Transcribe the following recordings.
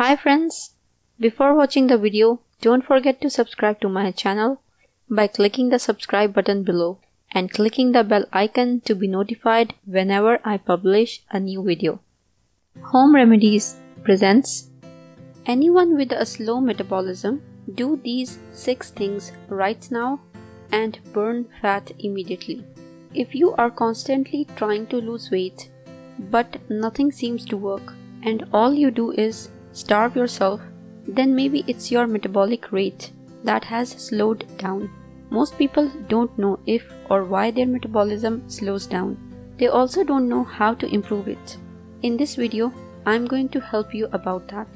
Hi friends! Before watching the video, don't forget to subscribe to my channel by clicking the subscribe button below and clicking the bell icon to be notified whenever I publish a new video. Home Remedies presents anyone with a slow metabolism, do these 6 things right now and burn fat immediately. If you are constantly trying to lose weight but nothing seems to work and all you do is starve yourself, then maybe it's your metabolic rate that has slowed down. Most people don't know if or why their metabolism slows down. They also don't know how to improve it. In this video, I'm going to help you about that.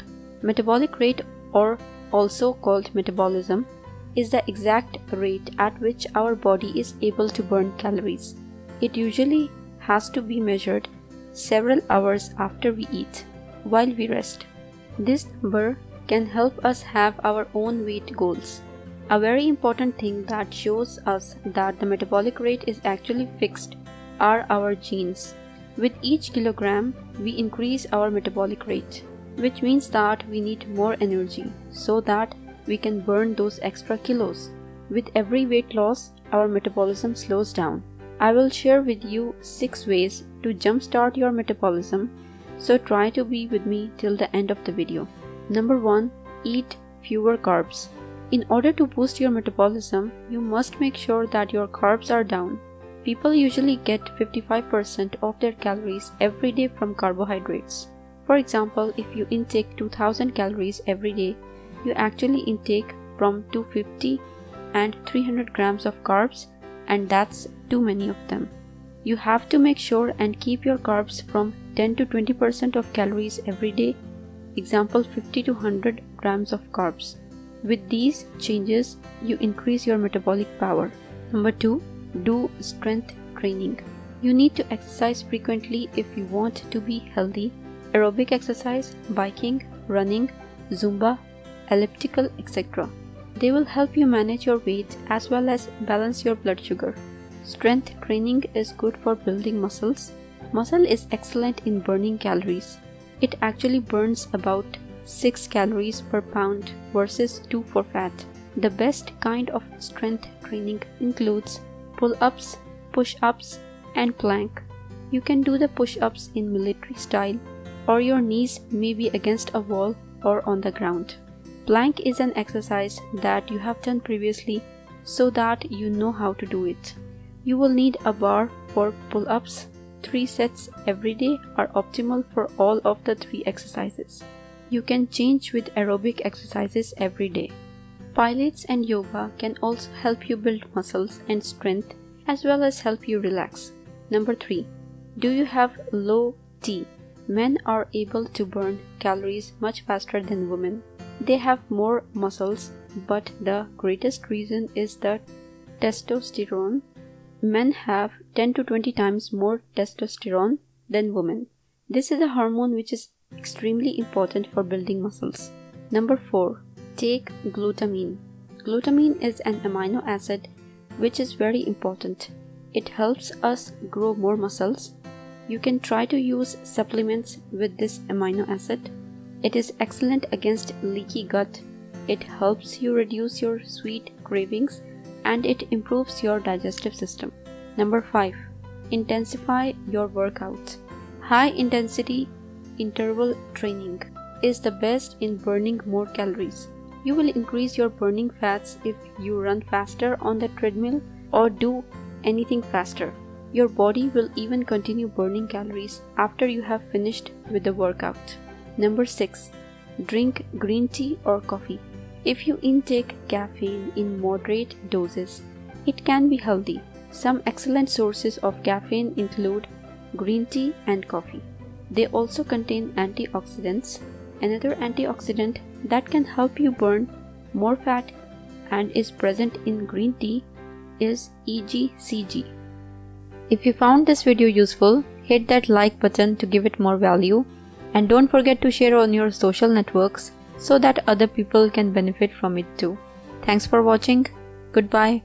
Metabolic rate, or also called metabolism, is the exact rate at which our body is able to burn calories. It usually has to be measured several hours after we eat, while we rest. This number can help us have our own weight goals. A very important thing that shows us that the metabolic rate is actually fixed are our genes. With each kilogram, we increase our metabolic rate, which means that we need more energy so that we can burn those extra kilos. With every weight loss, our metabolism slows down. I will share with you 6 ways to jumpstart your metabolism, so try to be with me till the end of the video. Number 1. Eat fewer carbs. In order to boost your metabolism, you must make sure that your carbs are down. People usually get 55% of their calories every day from carbohydrates. For example, if you intake 2000 calories every day, you actually intake from 250 and 300 grams of carbs, and that's too many of them. You have to make sure and keep your carbs from 10 to 20% of calories every day, example 50 to 100 grams of carbs. With these changes, you increase your metabolic power. Number 2. Do strength training. You need to exercise frequently if you want to be healthy. Aerobic exercise, biking, running, Zumba, elliptical, etc. They will help you manage your weight as well as balance your blood sugar. Strength training is good for building muscles. Muscle is excellent in burning calories. It actually burns about 6 calories per pound versus 2 for fat. The best kind of strength training includes pull-ups, push-ups, and plank. You can do the push-ups in military style, or your knees may be against a wall or on the ground. Plank is an exercise that you have done previously so that you know how to do it. You will need a bar for pull-ups. 3 sets every day are optimal for all of the 3 exercises. You can change with aerobic exercises every day. Pilates and yoga can also help you build muscles and strength as well as help you relax. Number 3. Do you have low T? Men are able to burn calories much faster than women. They have more muscles, but the greatest reason is the testosterone. Men have 10 to 20 times more testosterone than women. This is a hormone which is extremely important for building muscles. Number 4. Take glutamine. Glutamine is an amino acid which is very important. It helps us grow more muscles. You can try to use supplements with this amino acid. It is excellent against leaky gut. It helps you reduce your sweet cravings and it improves your digestive system. Number 5. Intensify your workout. High intensity interval training is the best in burning more calories. You will increase your burning fats if you run faster on the treadmill or do anything faster. Your body will even continue burning calories after you have finished with the workout. Number 6. Drink green tea or coffee. If you intake caffeine in moderate doses, it can be healthy. Some excellent sources of caffeine include green tea and coffee. They also contain antioxidants. Another antioxidant that can help you burn more fat and is present in green tea is EGCG. If you found this video useful, hit that like button to give it more value, and don't forget to share on your social networks so that other people can benefit from it too. Thanks for watching. Goodbye.